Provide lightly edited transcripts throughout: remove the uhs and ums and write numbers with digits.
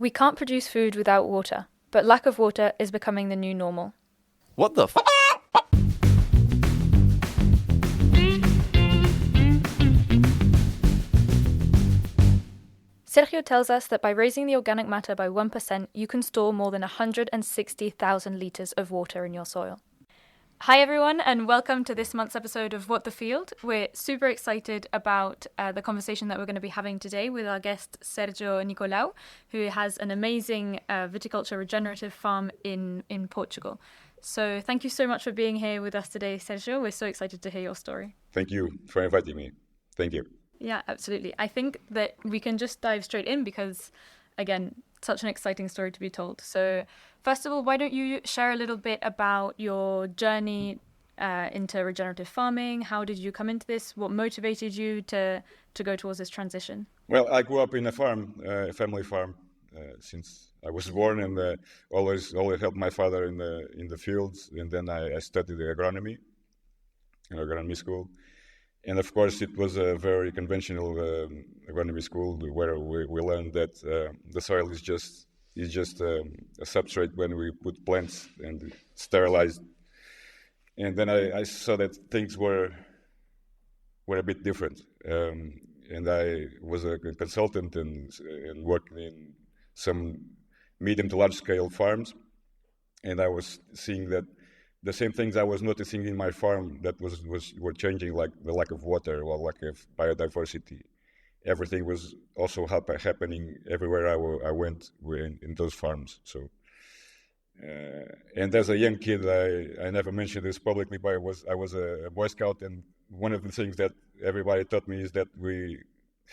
We can't produce food without water, but lack of water is becoming the new normal. What the f***? Sergio tells us that by raising the organic matter by 1%, you can store more than 160,000 litres of water in your soil. Hi everyone, and welcome to this month's episode of What the Field. We're super excited about the conversation that we're going to be having today with our guest Sergio Nicolau, who has an amazing viticulture regenerative farm in Portugal. So thank you so much for being here with us today, Sergio. We're so excited to hear your story. Thank you for inviting me. Thank you. Yeah, absolutely. I think that we can just dive straight in because, again, such an exciting story to be told. So first of all, why don't you share a little bit about your journey into regenerative farming? How did you come into this? What motivated you to go towards this transition? Well, I grew up in a farm, a family farm, since I was born, and always helped my father in the fields. And then I studied agronomy in agronomy school. And of course, it was a very conventional agronomy school where we learned that the soil is just a substrate when we put plants and sterilized. And then I saw that things were a bit different. And I was a consultant and worked in some medium to large scale farms. And I was seeing that the same things I was noticing in my farm that were changing, like the lack of water or lack of biodiversity. Everything was also happening everywhere I went in those farms. So, and as a young kid, I never mentioned this publicly, but I was a Boy Scout, and one of the things that everybody taught me is that we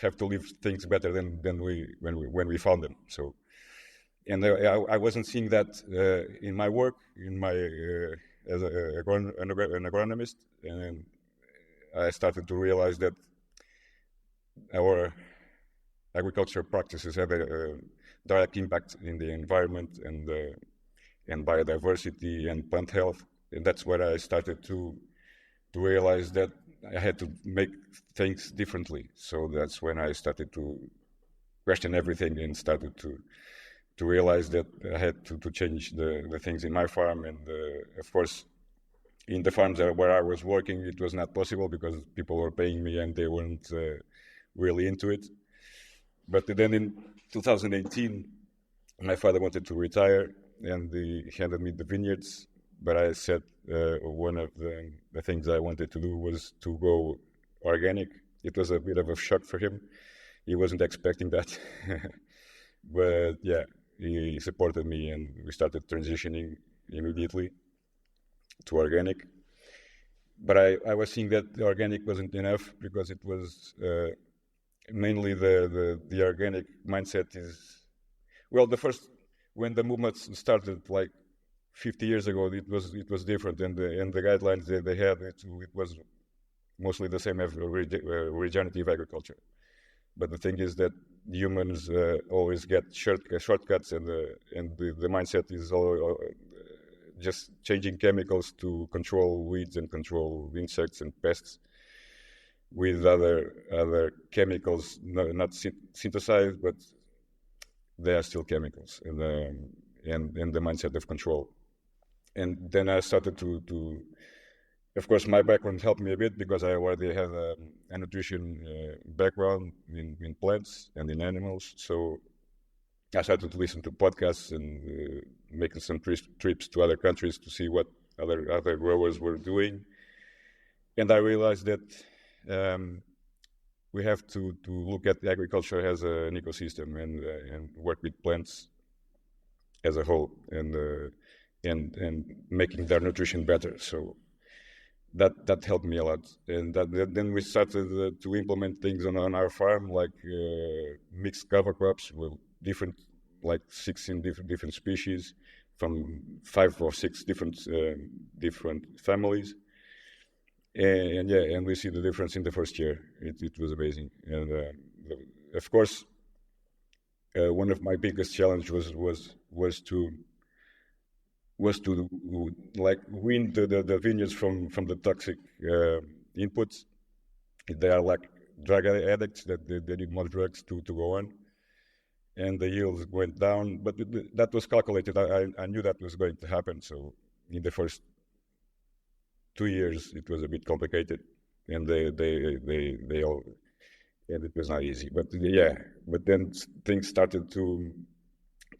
have to leave things better than when we found them. So, and I wasn't seeing that in my work, in my as an agronomist, and I started to realize that our agriculture practices have a direct impact in the environment and biodiversity and plant health, and that's where I started to realize that I had to make things differently. So that's when I started to question everything and started to realize that I had to change the things in my farm. And of course, in the farms where I was working, it was not possible because people were paying me and they weren't really into it. But then in 2018, my father wanted to retire and he handed me the vineyards. But I said one of the things I wanted to do was to go organic. It was a bit of a shock for him. He wasn't expecting that. But yeah, he supported me and we started transitioning immediately to organic. But I was seeing that the organic wasn't enough because it was mainly the organic mindset is, well, when the movement started like 50 years ago, it was different, and the guidelines that they had, it was mostly the same as regenerative agriculture. But the thing is that humans always get shortcuts, and the mindset is all just changing chemicals to control weeds and control insects and pests with other chemicals, not synthesized, but they are still chemicals, and the mindset of control. And then I started to of course, my background helped me a bit because I already had a nutrition background in plants and in animals. So I started to listen to podcasts and making some trips to other countries to see what other growers were doing. And I realized that we have to look at agriculture as an ecosystem and work with plants as a whole and making their nutrition better. So that helped me a lot, and then we started to implement things on our farm, like mixed cover crops with different, like 16 different species from 5 or 6 different families, and we see the difference in the first year. It was amazing, and of course, one of my biggest challenge was to like wean the vineyards from the toxic inputs. They are like drug addicts that they need more drugs to go on. and the yields went down. But that was calculated. I knew that was going to happen. So in the first 2 years, it was a bit complicated, and they all, and it was not easy. But yeah, but then things started to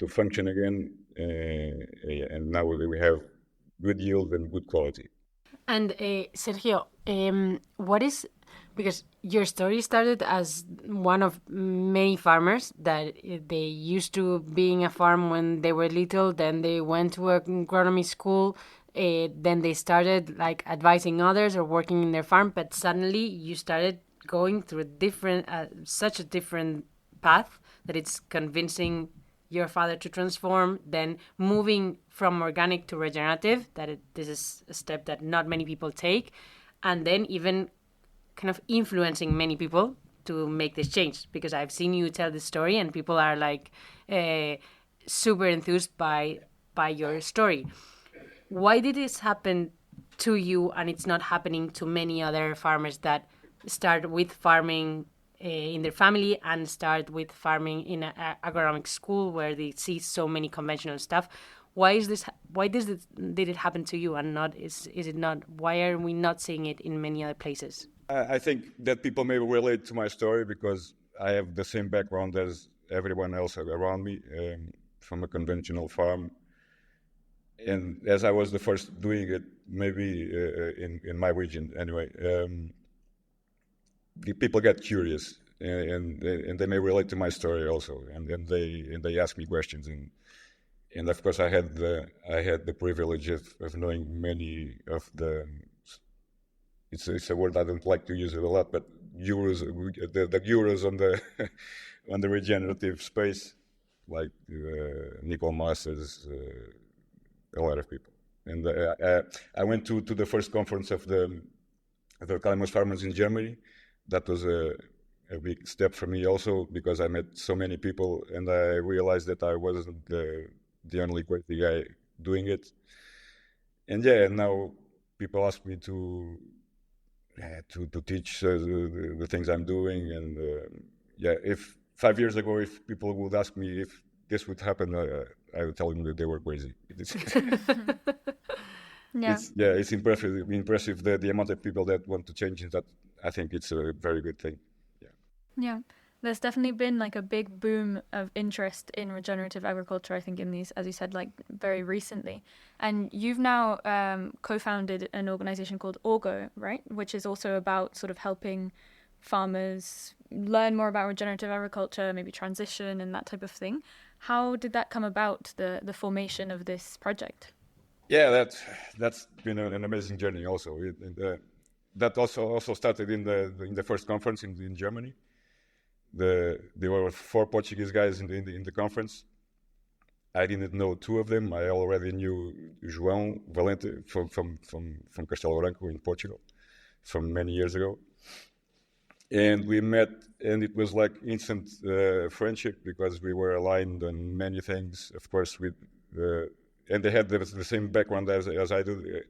function again, and now we have good yield and good quality. And Sergio, what is, because your story started as one of many farmers that they used to being a farm when they were little, then they went to agronomy school, then they started like advising others or working in their farm, but suddenly you started going through a different, such a different path that it's convincing your father to transform, then moving from organic to regenerative, this is a step that not many people take, and then even kind of influencing many people to make this change. Because I've seen you tell this story and people are like super enthused by your story. Why did this happen to you and it's not happening to many other farmers that start with farming in their family and start with farming in an agronomic school where they see so many conventional stuff? Why is this? Why did it happen to you and not? Is it not? Why are we not seeing it in many other places? I think that people may relate to my story because I have the same background as everyone else around me, from a conventional farm. And as I was the first doing it, maybe in my region anyway, the people get curious and they may relate to my story also, and they ask me questions, and of course I had the privilege of knowing many of the. It's a word I don't like to use it a lot, but the gurus on the on the regenerative space, like Nicole Masters, a lot of people. And I went to the first conference of the climate farmers in Germany. That was a big step for me also, because I met so many people and I realized that I wasn't the only crazy guy doing it. And yeah, now people ask me to teach the things I'm doing. And yeah, if 5 years ago, if people would ask me if this would happen, I would tell them that they were crazy. Yeah. It's impressive the amount of people that want to change that. I think it's a very good thing. Yeah. There's definitely been like a big boom of interest in regenerative agriculture, I think, in these, as you said, like very recently. And you've now co-founded an organization called Orgo, right? Which is also about sort of helping farmers learn more about regenerative agriculture, maybe transition and that type of thing. How did that come about, the formation of this project? Yeah, that's been an amazing journey also. That also started in the first conference in Germany. There were 4 Portuguese guys in the conference. I didn't know 2 of them. I already knew João Valente from Castelo Branco in Portugal from many years ago. And we met, and it was like instant friendship because we were aligned on many things. Of course, and they had the same background as I do.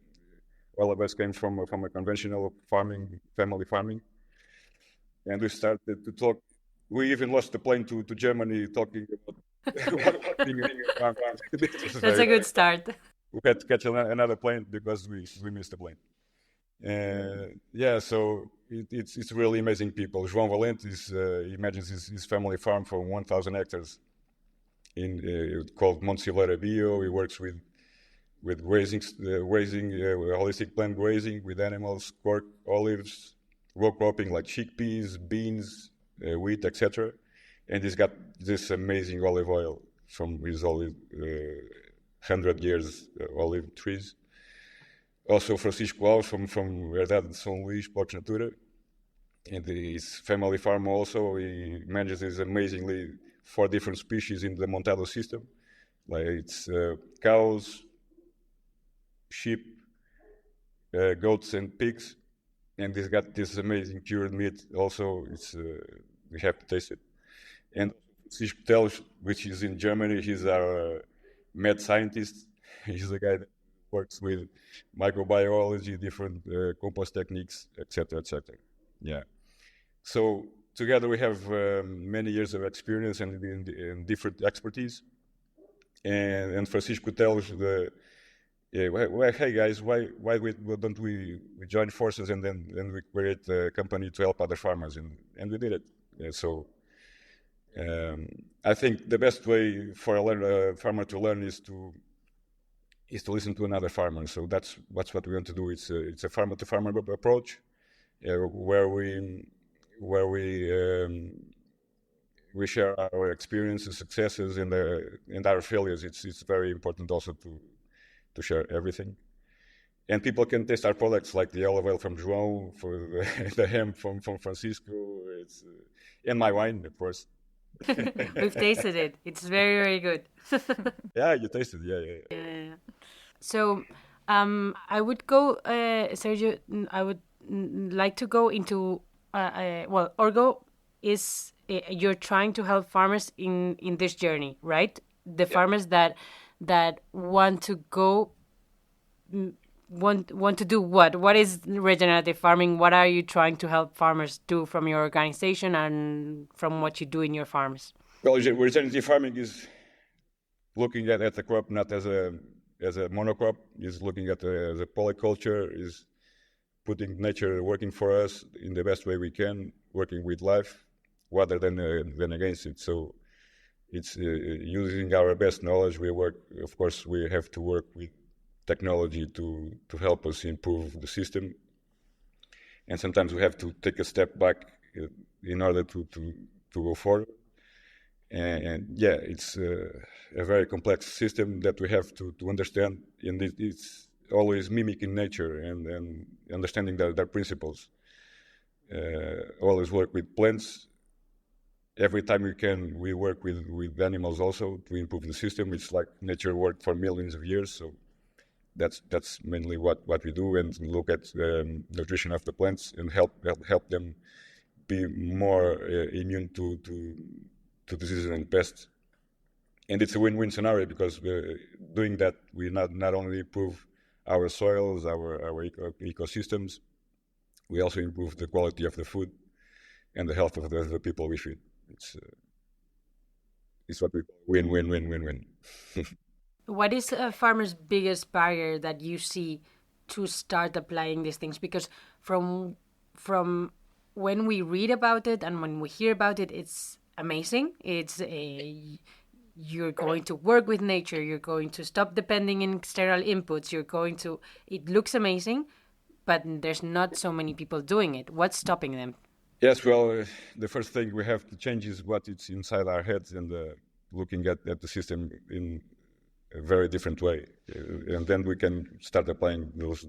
All of us came from a conventional family farming, and we started to talk. We even lost the plane to Germany talking about being a farm. That's a good start. We had to catch another plane because we missed the plane. Yeah, so it's really amazing people. João Valente he manages his family farm for 1,000 hectares called Montesileira Bio. He works with raising holistic plant grazing with animals, cork, olives, row cropping like chickpeas, beans, wheat, etc. And he's got this amazing olive oil from his olive 100 years olive trees. Also Francisco Alves from Herdade de São Luís, Porto Natura. And his family farm also, he manages amazingly 4 different species in the Montado system. Like it's cows, sheep, goats and pigs. And he's got this amazing cured meat also. We have to taste it. And Francisco Teles, which is in Germany, he's our mad scientist. He's the guy that works with microbiology, different compost techniques, etc., etc. Yeah. So together we have many years of experience and in different expertise. And Francisco tells hey guys, why don't we join forces and then we create a company to help other farmers, and we did it. So I think the best way for a farmer to learn is to listen to another farmer. So that's what we want to do. It's a farmer to farmer approach, where we share our experiences, successes, and our failures. It's very important also to share everything. And people can taste our products, like the olive oil from João, for the ham from Francisco, and my wine, of course. We've tasted it. It's very, very good. Yeah, you tasted it. Yeah. So I would go, Sergio, I would like to go into, Orgo is, you're trying to help farmers in this journey, right? The farmers that want to go, want to do what? What is regenerative farming? What are you trying to help farmers do from your organization and from what you do in your farms? Well, regenerative farming is looking at the crop not as a monocrop, is looking at as a polyculture, is putting nature working for us in the best way we can, working with life rather than against it. So it's using our best knowledge. Of course, we have to work with technology to help us improve the system, and sometimes we have to take a step back in order to go forward. And yeah, it's a very complex system that we have to understand, and it's always mimicking nature and understanding their principles. Always work with plants. Every time we can, we work with animals also to improve the system. It's like nature worked for millions of years, so that's mainly what we do, and look at the nutrition of the plants and help them be more immune to diseases and pests. And it's a win-win scenario, because doing that, we not only improve our soils, our ecosystems, we also improve the quality of the food and the health of the people we feed. It's what we call win-win-win-win-win. What is a farmer's biggest barrier that you see to start applying these things? Because from when we read about it and when we hear about it, it's amazing. You're going to work with nature. You're going to stop depending on external inputs. It looks amazing, but there's not so many people doing it. What's stopping them? Yes, well, the first thing we have to change is what it's inside our heads, and looking at the system in a very different way, and then we can start applying those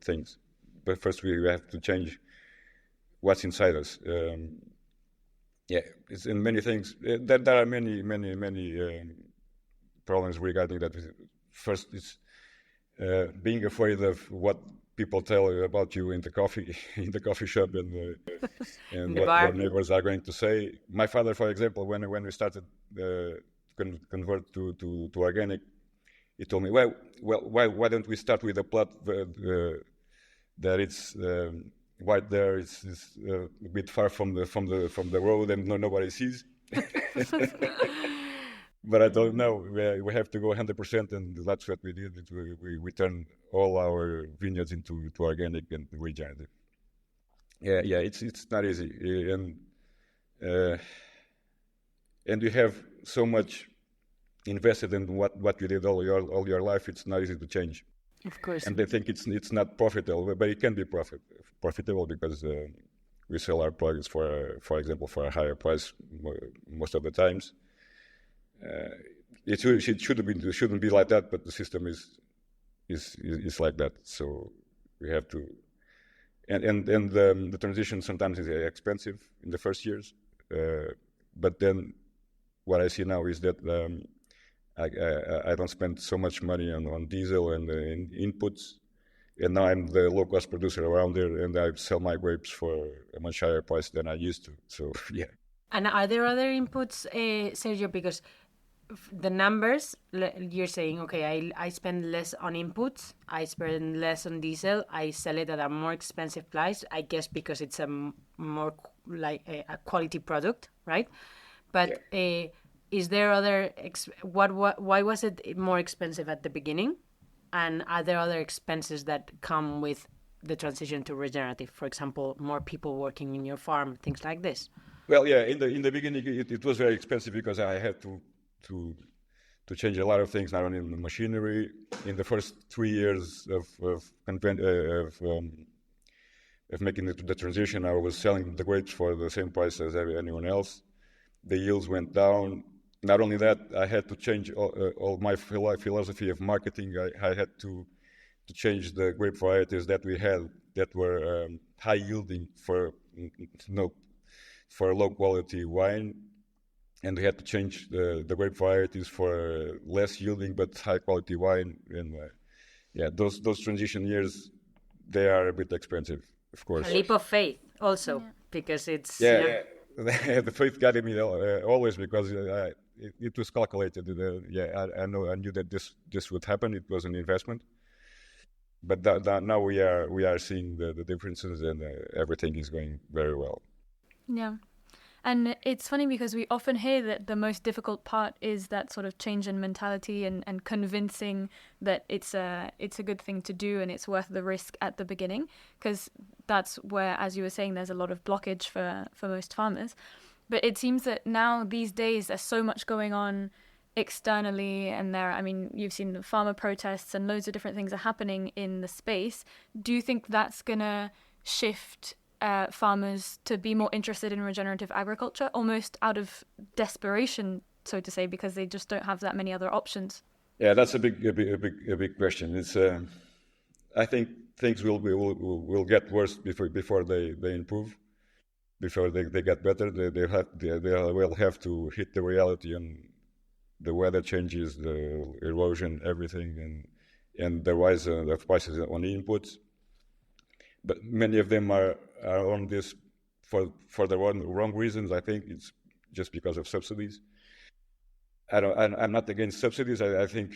things. But first, we have to change what's inside us. It's in many things. There are many problems regarding that. First, it's being afraid of what people tell you about you in the coffee shop, and what your neighbors are going to say. My father, for example, when we started convert to organic, he told me, well, why don't we start with a plot that it's right there, it's a bit far from the road and nobody sees. But I don't know. We have to go 100%, and that's what we did. We turned all our vineyards into organic and regenerative. Yeah, it's not easy, and you have so much invested in what you did all your life. It's not easy to change. Of course. And they think it's not profitable, but it can be profitable because we sell our products for example, for a higher price most of the times. It shouldn't be like that, but the system is like that. So we have to, and the transition sometimes is expensive in the first years, but then what I see now is that I don't spend so much money on diesel and inputs, and now I'm the low cost producer around there, and I sell my grapes for a much higher price than I used to. So yeah. And are there other inputs, Sergio? Because the numbers, you're saying, okay, I spend less on inputs, I spend less on diesel, I sell it at a more expensive price, I guess because it's a more like a quality product, right? But is there other, why was it more expensive at the beginning? And are there other expenses that come with the transition to regenerative? For example, more people working in your farm, things like this? Well, yeah, in the beginning it was very expensive because I had to change a lot of things, not only in the machinery. In the first 3 years of making the transition, I was selling the grapes for the same price as anyone else. The yields went down. Not only that, I had to change all my philosophy of marketing. I had to change the grape varieties that we had that were high yielding for low quality wine, and we had to change the grape varieties for less yielding but high quality wine. And those transition years, they are a bit expensive, of course. A leap of faith, also, because it's the faith guided me always because it was calculated. I knew that this would happen. It was an investment, but now we are seeing the differences, and everything is going very well. Yeah. And it's funny because we often hear that the most difficult part is that sort of change in mentality and convincing that it's a good thing to do and it's worth the risk at the beginning, because that's where, as you were saying, there's a lot of blockage for most farmers. But it seems that now these days there's so much going on externally, and you've seen the farmer protests and loads of different things are happening in the space. Do you think that's gonna shift farmers to be more interested in regenerative agriculture, almost out of desperation, so to say, because they just don't have that many other options? Yeah, that's a big question. It's I think things will get worse before they improve, before they get better. They will have to hit the reality and the weather changes, the erosion, everything, and the rise of prices on inputs. But many of them are on this for the wrong reasons. I think it's just because of subsidies. I'm not against subsidies. I think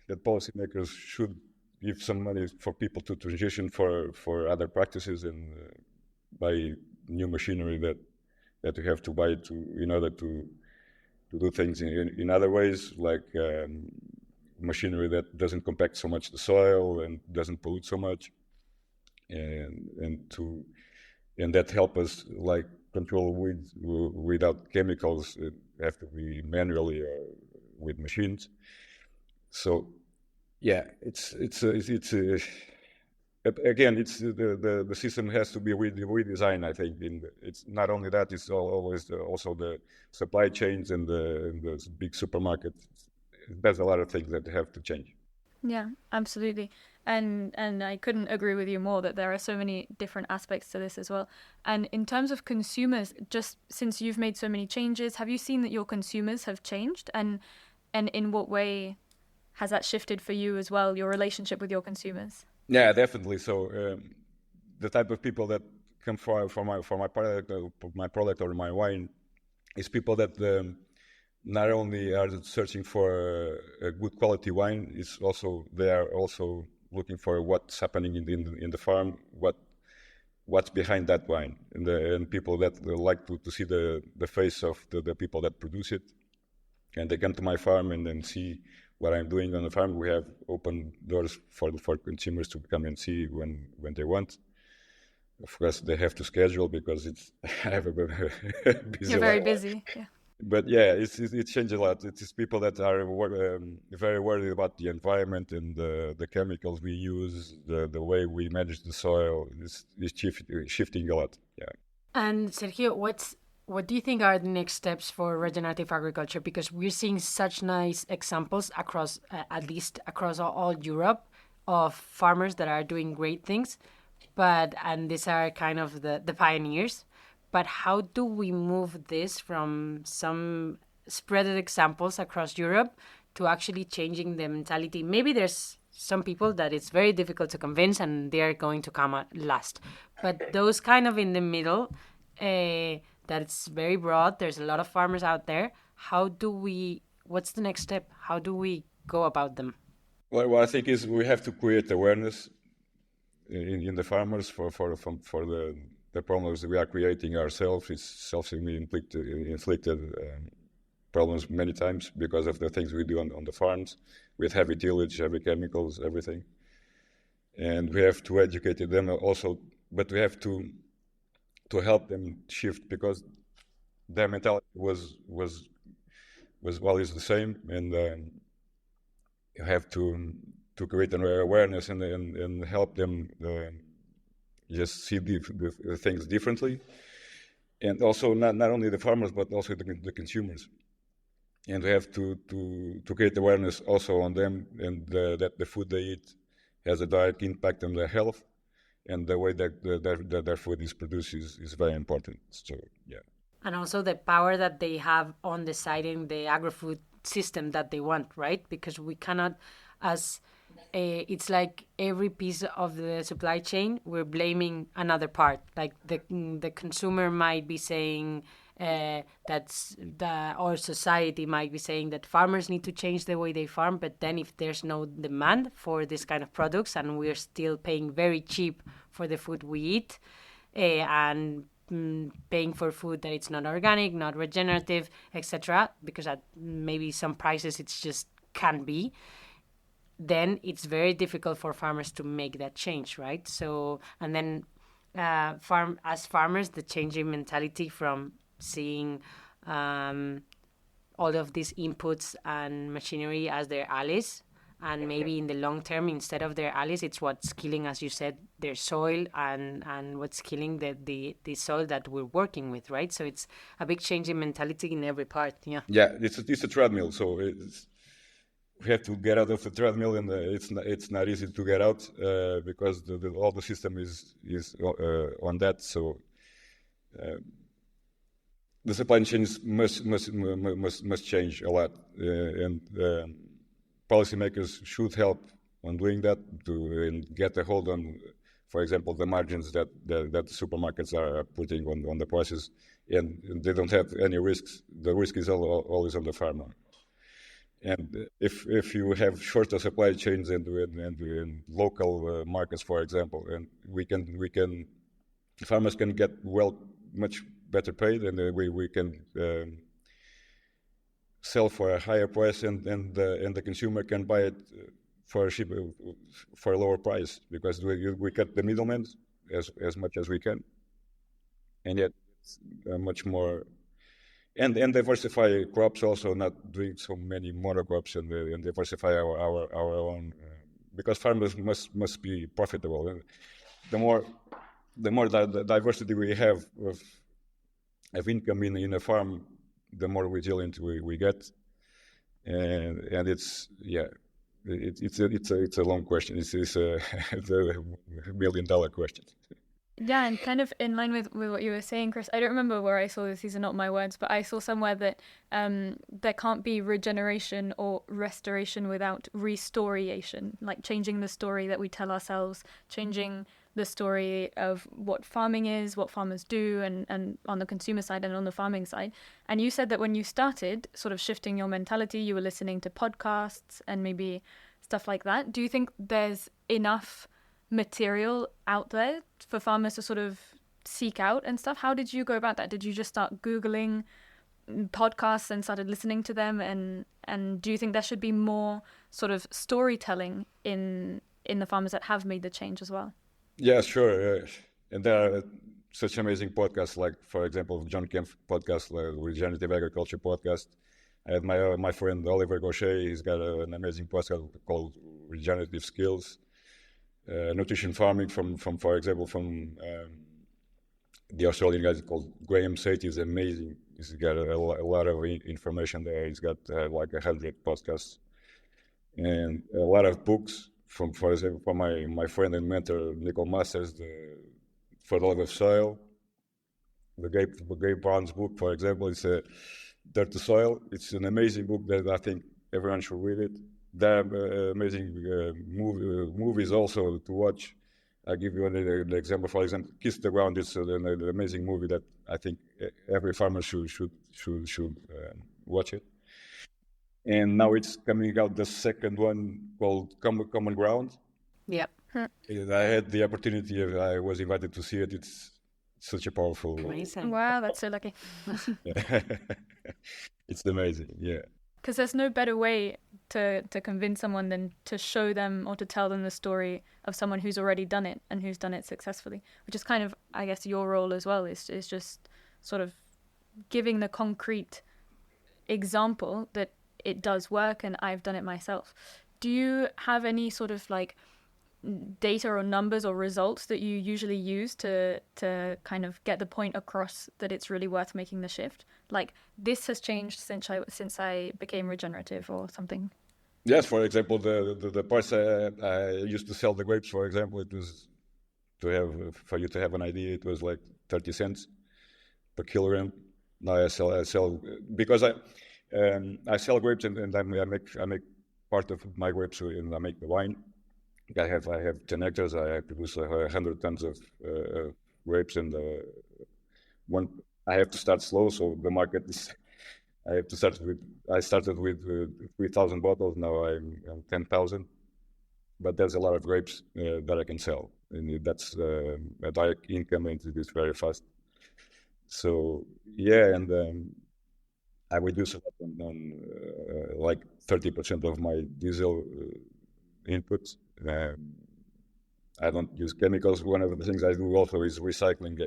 that policymakers should give some money for people to transition for other practices and buy new machinery that you have to buy in order to do things in other ways, like machinery that doesn't compact so much the soil and doesn't pollute so much, and that help us like control weeds without chemicals. It have to be manually or with machines. So yeah, it's again, it's the system has to be redesigned. I think it's not only that; it's always also the supply chains and the big supermarkets. There's a lot of things that have to change. Yeah, absolutely. And I couldn't agree with you more that there are so many different aspects to this as well. And in terms of consumers, just since you've made so many changes, have you seen that your consumers have changed? And in what way has that shifted for you as well, your relationship with your consumers? Yeah, definitely. So the type of people that come for my product or my wine is people that not only are searching for a good quality wine, they are also looking for what's happening in the farm, what's behind that wine, and people that like to see the face of the people that produce it, and they come to my farm and then see what I'm doing on the farm. We have open doors for consumers to come and see when they want. Of course, they have to schedule because I have a busy. You're very busy. Yeah. But yeah, it changed a lot. It's people that are very worried about the environment and the chemicals we use, the way we manage the soil. It's shifting a lot. Yeah. And Sergio, what do you think are the next steps for regenerative agriculture? Because we're seeing such nice examples across, at least across all Europe, of farmers that are doing great things, and these are kind of the pioneers. But how do we move this from some spreaded examples across Europe to actually changing the mentality? Maybe there's some people that it's very difficult to convince and they're going to come at last. But those kind of in the middle, that it's very broad, there's a lot of farmers out there. How do we what's the next step? How do we go about them? Well, what I think is we have to create awareness in the farmers for the problems that we are creating ourselves. It's self-inflicted problems many times because of the things we do on the farms with heavy tillage, heavy chemicals, everything. And we have to educate them also, but we have to help them shift because their mentality was always the same, and you have to create an awareness and help them just see the things differently, and also not only the farmers but also the consumers. And we have to create awareness also on them, and that the food they eat has a direct impact on their health, and the way that their food is produced is very important. So yeah. And also the power that they have on deciding the agri-food system that they want, right? Because we cannot, it's like every piece of the supply chain, we're blaming another part. Like the consumer might be saying or society might be saying that farmers need to change the way they farm, but then if there's no demand for this kind of products and we're still paying very cheap for the food we eat, and paying for food that it's not organic, not regenerative, etc., because at maybe some prices it's just can't be, then it's very difficult for farmers to make that change, right? So, and then as farmers, the changing mentality from seeing all of these inputs and machinery as their allies, and maybe in the long term, instead of their allies, it's what's killing, as you said, their soil and what's killing the soil that we're working with, right? So it's a big change in mentality in every part. Yeah. Yeah, it's a treadmill, so we have to get out of the treadmill, and it's not easy to get out because all the system is on that. So the supply chains must change a lot, and policymakers should help on doing that to get a hold on, for example, the margins that the supermarkets are putting on the prices, and they don't have any risks. The risk is always on the farmer. And if you have shorter supply chains and local markets, for example, and farmers can get much better paid, and we can sell for a higher price, and the consumer can buy it for a lower price, because we cut the middlemen as much as we can, and yet it's much more. And diversify crops also, not doing so many monocrops, and diversify our own, because farmers must be profitable. And the more diversity we have of income in a farm, the more resilient we get. And it's a long question. It's a $1 million question. Yeah, and kind of in line with what you were saying, Chris, I don't remember where I saw this, these are not my words, but I saw somewhere that there can't be regeneration or restoration without restoration, like changing the story that we tell ourselves, changing the story of what farming is, what farmers do, and on the consumer side and on the farming side. And you said that when you started sort of shifting your mentality, you were listening to podcasts and maybe stuff like that. Do you think there's enough material out there for farmers to sort of seek out and stuff? How did you go about that? Did you just start Googling podcasts and started listening to them? And do you think there should be more sort of storytelling in the farmers that have made the change as well? Yeah, sure. And there are such amazing podcasts, like, for example, John Kempf podcast, like Regenerative Agriculture podcast. I had my friend Oliver Gaucher. He's got an amazing podcast called Regenerative Skills. Nutrition farming from for example, from the Australian guy called Graham Sate is amazing. He's got a lot of information there. He's got like 100 podcasts and a lot of books from, for example, from my friend and mentor Nicole Masters, the For the Love of Soil. The Gabe Barnes book, for example, it's Dirt to Soil. It's an amazing book that I think everyone should read it. There are amazing movies also to watch. I'll give you an example. For example, Kiss the Ground is an amazing movie that I think every farmer should watch it. And now it's coming out the second one called Common Ground. Yeah. I had the opportunity, I was invited to see it. It's such a powerful... Amazing. Wow, that's so lucky. It's amazing, yeah. Because there's no better way to convince someone than to show them or to tell them the story of someone who's already done it and who's done it successfully, which is kind of, I guess, your role as well, is just sort of giving the concrete example that it does work and I've done it myself. Do you have any sort of like data or numbers or results that you usually use to kind of get the point across that it's really worth making the shift? Like, this has changed since I became regenerative or something. Yes, for example, the price I used to sell the grapes, for example, it was for you to have an idea, it was like 30 cents per kilogram. Now I sell because I sell grapes and I make part of my grapes and I make the wine. I have 10 hectares. I produce 100 tons of grapes, and I have to start slow. So the market is. I started with 3,000 bottles. Now I'm 10,000. But there's a lot of grapes that I can sell, and that's a direct income, and it is very fast. So yeah, and I reduce a lot on like 30% of my diesel inputs. I don't use chemicals. One of the things I do also is recycling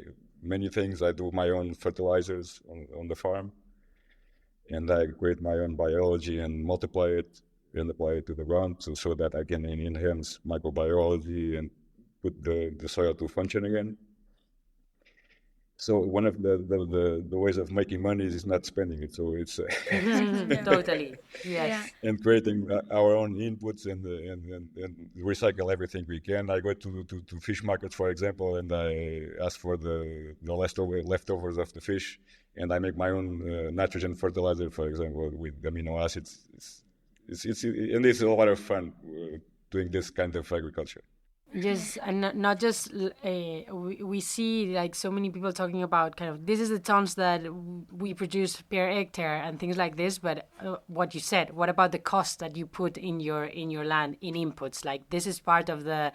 many things. I do my own fertilizers on the farm, and I create my own biology and multiply it and apply it to the ground so that I can enhance microbiology and put the soil to function again. So one of the ways of making money is not spending it. So it's Totally. Yes. Yeah. and creating our own inputs and recycle everything we can. I go to fish markets, for example, and I ask for the leftovers of the fish, and I make my own nitrogen fertilizer, for example, with amino acids. It's a lot of fun doing this kind of agriculture. Yes, and not just we see like so many people talking about kind of this is the tons that we produce per hectare and things like this. But what you said, what about the cost that you put in your land in inputs? Like this is part of the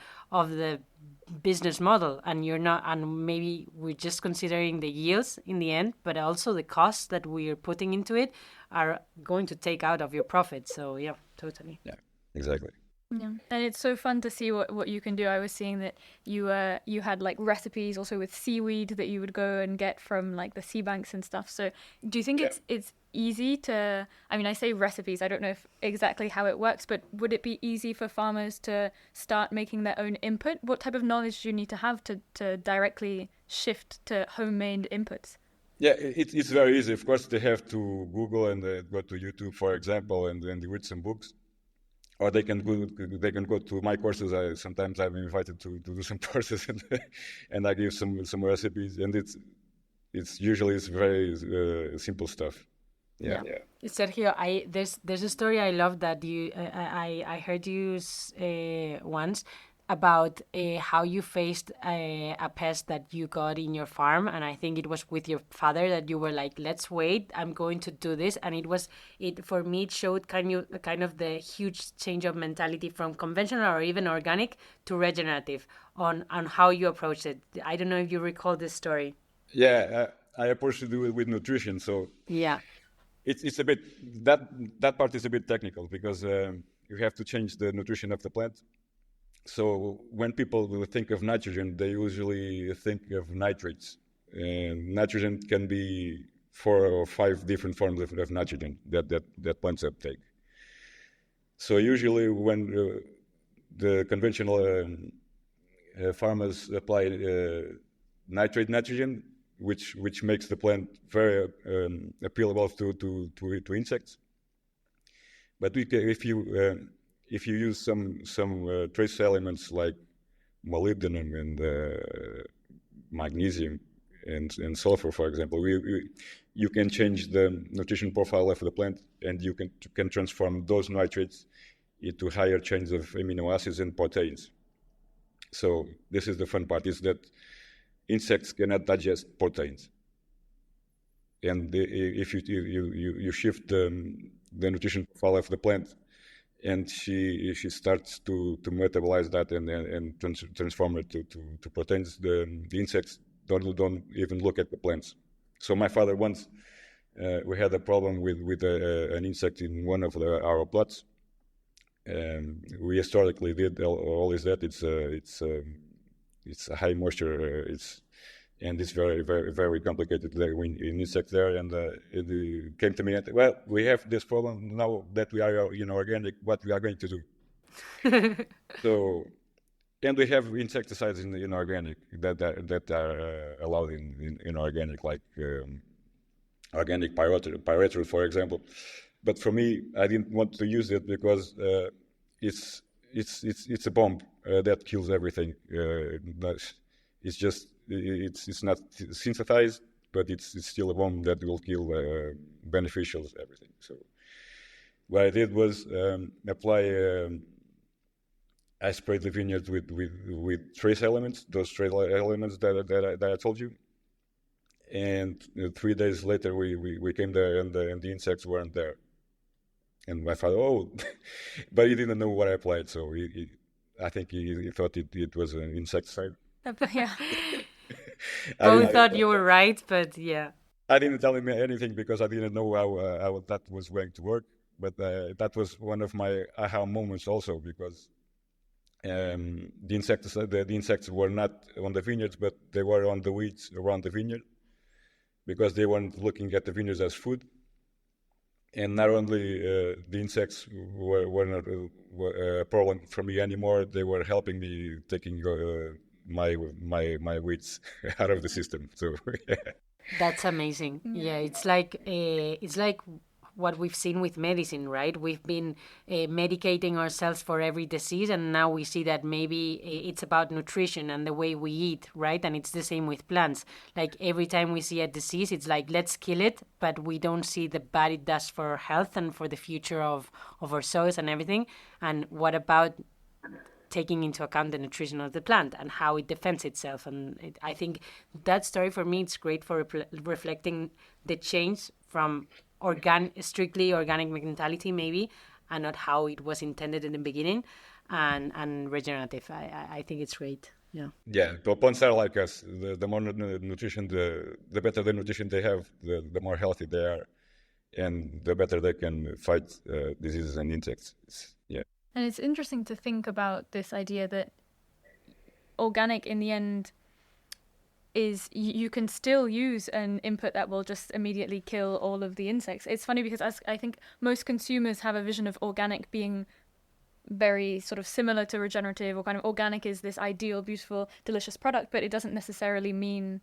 business model, and you're not, and maybe we're just considering the yields in the end, but also the costs that we are putting into it are going to take out of your profit. So yeah, totally. Yeah, exactly. Yeah, and it's so fun to see what you can do. I was seeing that you had like recipes also with seaweed that you would go and get from like the sea banks and stuff. So do you think it's easy to, I mean, I say recipes, I don't know if exactly how it works, but would it be easy for farmers to start making their own input? What type of knowledge do you need to have to directly shift to homemade inputs? Yeah, it's very easy. Of course, they have to Google and go to YouTube, for example, and then read some books. Or they can go to my courses. Sometimes I'm invited to do some courses, and I give some recipes, and it's usually very simple stuff. Yeah. Sergio, there's a story I love that I heard you once about how you faced a pest that you got in your farm, and I think it was with your father that you were like, let's wait, I'm going to do this. And it for me it showed kind of the huge change of mentality from conventional or even organic to regenerative on how you approached it. I don't know if you recall this story. Yeah, I approached it with nutrition, so yeah, it's a bit that part is a bit technical because you have to change the nutrition of the plant. So when people will think of nitrogen, they usually think of nitrates. And nitrogen can be 4 or 5 different forms of nitrogen that plants uptake. So usually when the conventional farmers apply nitrate nitrogen, which makes the plant very appealable to insects. But if you use some trace elements like molybdenum and magnesium and sulfur, for example, you can change the nutrition profile of the plant, and you can transform those nitrates into higher chains of amino acids and proteins. So this is the fun part: is that insects cannot digest proteins, and if you shift the nutrition profile of the plant, and she starts to metabolize that and transform it to proteins. The insects don't even look at the plants. So my father once we had a problem with an insect in one of our plots. We historically did always that. It's a high moisture. And it's very, very, very complicated in insect there. And it came to me and, well, we have this problem now that we are organic. What we are going to do? So, and we have insecticides in organic that are allowed in organic, like organic pyrethrum, for example. But for me, I didn't want to use it because it's a bomb that kills everything. It's not synthesized, but it's still a bomb that will kill beneficials, everything. So what I did was apply. I sprayed the vineyards with trace elements, those trace elements that I told you. And 3 days later, we came there, and the insects weren't there. And my father, but he didn't know what I applied, so I think he thought it was an insecticide. Yeah. Both thought you were right, but yeah. I didn't tell him anything because I didn't know how that was going to work. But that was one of my aha moments also, because the insects were not on the vineyards, but they were on the weeds around the vineyard, because they weren't looking at the vineyards as food. And not only the insects were not a problem for me anymore, they were helping me taking my weeds out of the system. So that's amazing. Yeah, it's like what we've seen with medicine, right? We've been medicating ourselves for every disease, and now we see that maybe it's about nutrition and the way we eat, right? And it's the same with plants. Like every time we see a disease, it's like, let's kill it, but we don't see the bad it does for our health and for the future of our soils and everything. And what about taking into account the nutrition of the plant and how it defends itself? And I think that story for me, it's great for reflecting the change from strictly organic mentality maybe, and not how it was intended in the beginning, and regenerative. I think it's great. Yeah, plants are like us. The more nutrition, the better the nutrition they have, the more healthy they are, and the better they can fight diseases and insects. And it's interesting to think about this idea that organic in the end is you can still use an input that will just immediately kill all of the insects. It's funny because I think most consumers have a vision of organic being very sort of similar to regenerative, or kind of organic is this ideal, beautiful, delicious product, but it doesn't necessarily mean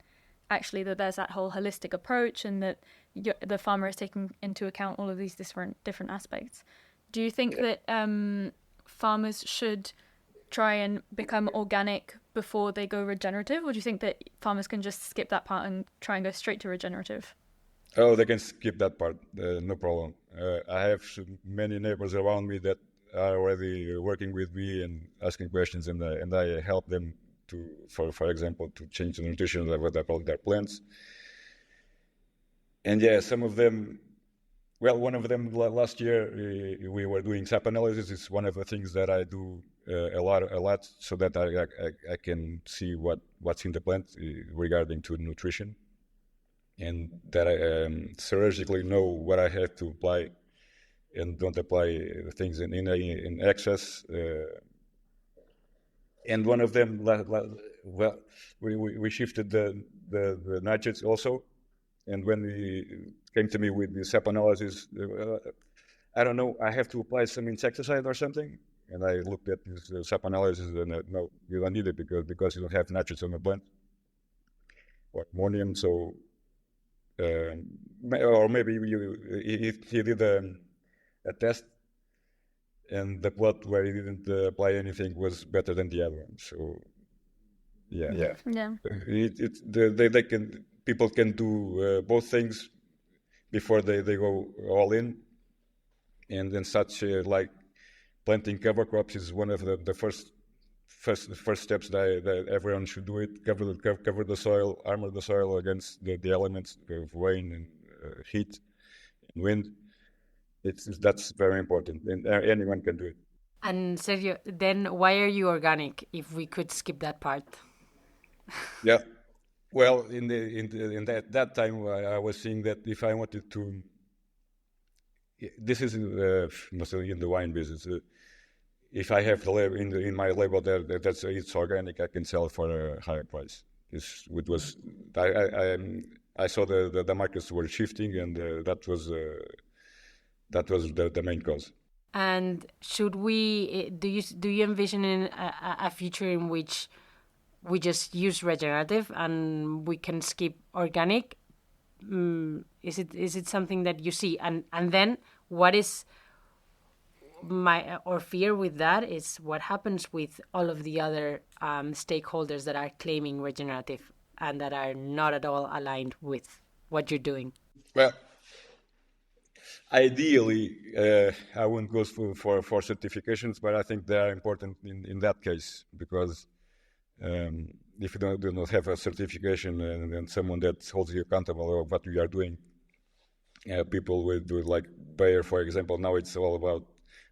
actually that there's that whole holistic approach and that the farmer is taking into account all of these different aspects. Do you think that farmers should try and become organic before they go regenerative, or do you think that farmers can just skip that part and try and go straight to regenerative? Oh, they can skip that part, no problem. I have many neighbors around me that are already working with me and asking questions, and I help them for example, to change the nutrition of their plants. And yeah, some of them. Well, one of them last year we were doing sap analysis. It's one of the things that I do a lot, so that I can see what's in the plant regarding to nutrition, and that I surgically know what I have to apply, and don't apply things in excess. And one of them, well, we shifted the nitrates also. And when he came to me with the sap analysis, I don't know, I have to apply some insecticide or something. And I looked at his sap analysis, and no, you don't need it because you don't have nitrates on the plant or ammonium. So, or maybe he did a test, and the plot where he didn't apply anything was better than the other one. So, yeah. People can do both things before they go all in, and then such like planting cover crops is one of the first steps that everyone should do it. Cover the soil, armor the soil against the elements of rain and heat and wind, That's very important, and anyone can do it. And Sergio, then why are you organic? If we could skip that part. Yeah. Well, in that time, I was seeing that if I wanted to, this is mostly in the wine business. If I have the label in my label that's it's organic, I can sell for a higher price. It was I saw the markets were shifting, and that was the main cause. And should we? Do you envision a future in which we just use regenerative and we can skip organic? Is it something that you see? And then what is my or fear with that is what happens with all of the other stakeholders that are claiming regenerative and that are not at all aligned with what you're doing. Well, ideally, I wouldn't go for certifications, but I think they are important in that case, because if you do not have a certification and someone that holds you accountable of what you are doing, people will do, like Bayer, for example. Now it's all about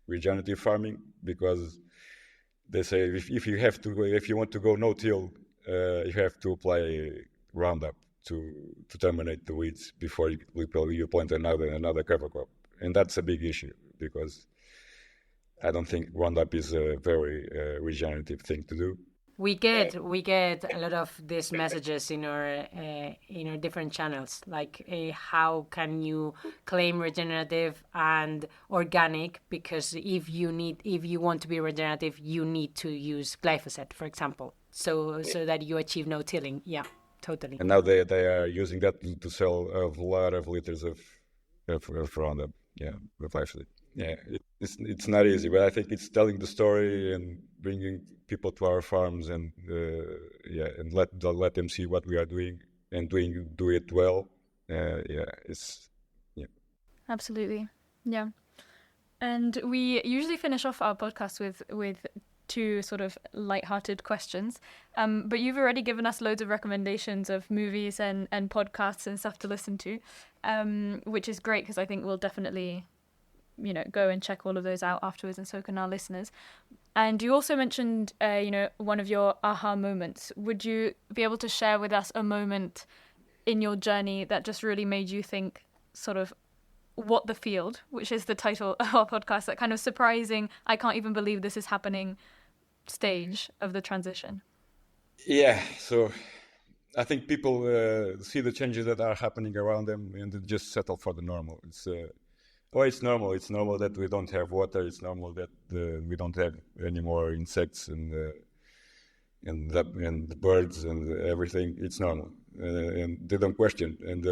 regenerative farming, because they say if you want to go no-till, you have to apply Roundup to terminate the weeds before you plant another cover crop, and that's a big issue, because I don't think Roundup is a very regenerative thing to do. We get a lot of these messages in our different channels, like how can you claim regenerative and organic, because if you want to be regenerative, you need to use glyphosate, for example, so that you achieve no tilling. Yeah, totally. And now they are using that to sell a lot of liters of Roundup. Yeah, with glyphosate. Yeah, it's not easy, but I think it's telling the story and bringing people to our farms, and and let them see what we are doing and do it well. Absolutely, yeah. And we usually finish off our podcast with two sort of light-hearted questions. But you've already given us loads of recommendations of movies and podcasts and stuff to listen to, which is great, because I think we'll definitely go and check all of those out afterwards, and so can our listeners. And you also mentioned, one of your aha moments. Would you be able to share with us a moment in your journey that just really made you think, sort of, what the field, which is the title of our podcast, that kind of surprising, I can't even believe this is happening stage of the transition? Yeah, so I think people see the changes that are happening around them and they just settle for the normal. It's normal. It's normal that we don't have water. It's normal that we don't have any more insects and the birds and everything. It's normal, and they don't question, and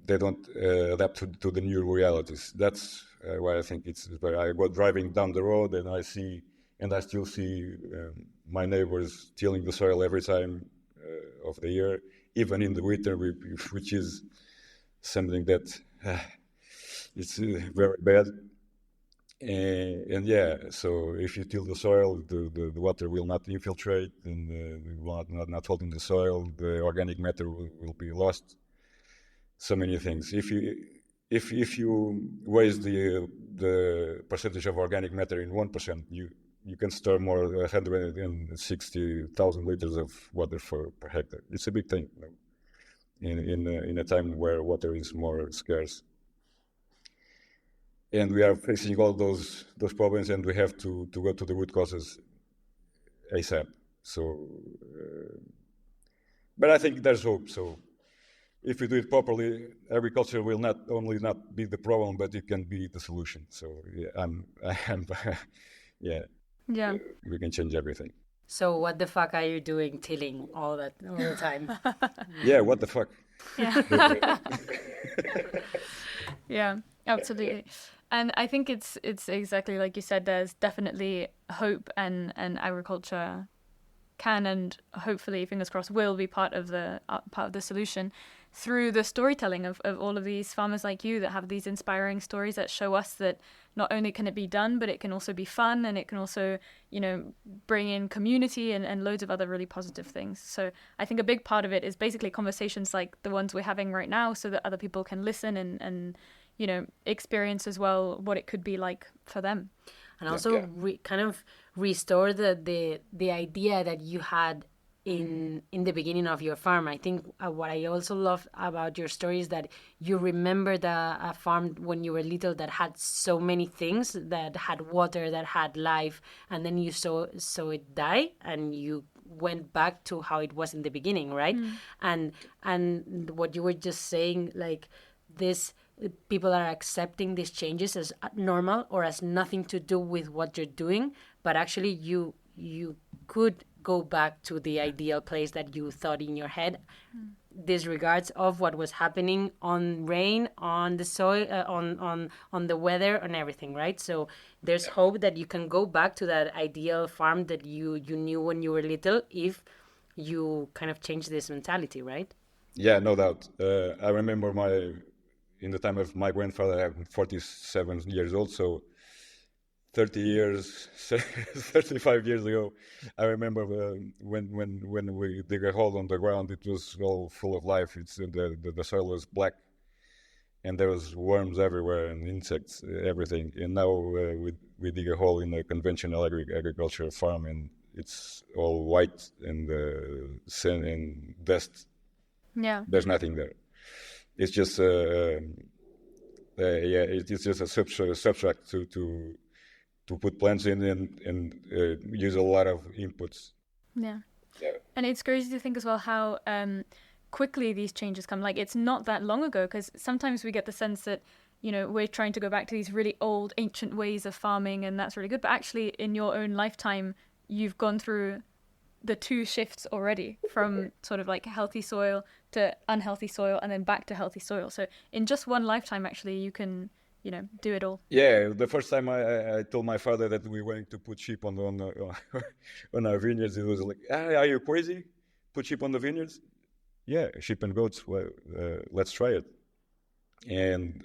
they don't adapt to the new realities. That's why I think it's. I go driving down the road and I still see my neighbors tilling the soil every time of the year, even in the winter, which is something that. It's very bad, and so if you till the soil, the water will not infiltrate, and will not hold in the soil. The organic matter will be lost. So many things. If you raise the percentage of organic matter in 1%, you can store more 160,000 liters of water per hectare. It's a big thing, in a time where water is more scarce. And we are facing all those problems, and we have to go to the root causes ASAP. So, but I think there's hope. So, if we do it properly, agriculture will not only not be the problem, but it can be the solution. So, Yeah. We can change everything. So, what the fuck are you doing tilling all the time? Yeah, what the fuck? Yeah. Yeah, absolutely. And I think it's exactly like you said. There's definitely hope, and agriculture can, and hopefully, fingers crossed, will be part of the solution through the storytelling of all of these farmers like you that have these inspiring stories that show us that not only can it be done, but it can also be fun, and it can also, bring in community and loads of other really positive things. So I think a big part of it is basically conversations like the ones we're having right now, so that other people can listen and experience as well what it could be like for them. And also kind of restore the idea that you had in the beginning of your farm. I think what I also love about your story is that you remembered a farm when you were little that had so many things, that had water, that had life, and then you saw it die, and you went back to how it was in the beginning, right? And what you were just saying, like this, people are accepting these changes as normal or as nothing to do with what you're doing, but actually you could go back to the ideal place that you thought in your head, disregards of what was happening on rain, on the soil, on the weather, and everything, right? So there's hope that you can go back to that ideal farm that you knew when you were little, if you kind of change this mentality, right? Yeah, no doubt. I remember in the time of my grandfather, I'm 47 years old, so 30 years, 35 years ago, I remember when we dig a hole on the ground, it was all full of life. The soil was black, and there was worms everywhere and insects, everything. And now we dig a hole in a conventional agriculture farm, and it's all white and sand and dust. Yeah, There's nothing there. It's just it's just a subtract to put plants in and use a lot of inputs. Yeah. And it's crazy to think as well how quickly these changes come. Like, it's not that long ago, because sometimes we get the sense that, we're trying to go back to these really old, ancient ways of farming, and that's really good. But actually, in your own lifetime, you've gone through the 2 shifts already, from sort of like healthy soil to unhealthy soil, and then back to healthy soil. So in just one lifetime, actually, you can do it all. Yeah, the first time I told my father that we were going to put sheep on on our vineyards, he was like, "Are you crazy? Put sheep on the vineyards?" Yeah, sheep and goats. Well, let's try it. And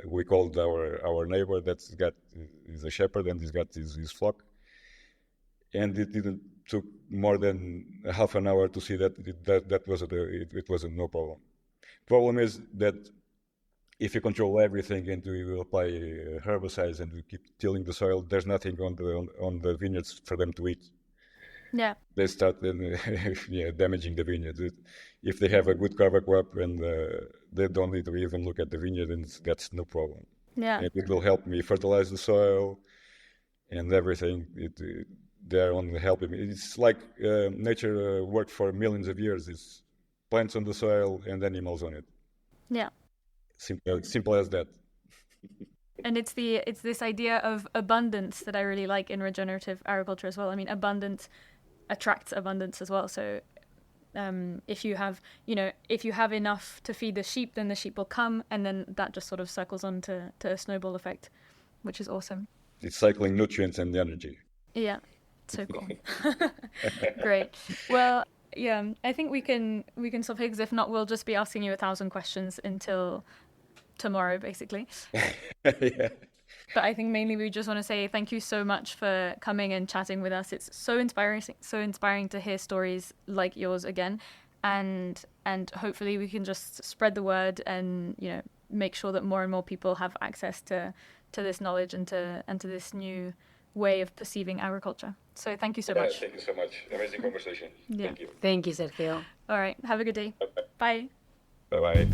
we called our neighbor he's a shepherd, and he's got his flock. And it didn't took more than half an hour to see that it wasn't no problem. Problem is that if you control everything and you apply herbicides and you keep tilling the soil, there's nothing on the vineyards for them to eat. Yeah. They start damaging the vineyards. If they have a good cover crop and they don't need to even look at the vineyard, and that's no problem. Yeah. And it will help me fertilize the soil and everything. They're only helping me. It's like nature worked for millions of years. It's plants on the soil and animals on it. Yeah. Simple as that. And it's this idea of abundance that I really like in regenerative agriculture as well. I mean, abundance attracts abundance as well. So if you have enough to feed the sheep, then the sheep will come, and then that just sort of circles on to a snowball effect, which is awesome. It's cycling nutrients and energy. Yeah, so cool. Great. Well, yeah, I think we can stop here, because if not, we'll just be asking you 1,000 questions until tomorrow, basically. Yeah. But I think mainly we just want to say thank you so much for coming and chatting with us. It's so inspiring to hear stories like yours again, and hopefully we can just spread the word and make sure that more and more people have access to this knowledge and to this new way of perceiving agriculture. So thank you so much. Thank you so much. Amazing conversation. Yeah. Thank you. Thank you, Sergio. All right. Have a good day. Bye. Bye-bye.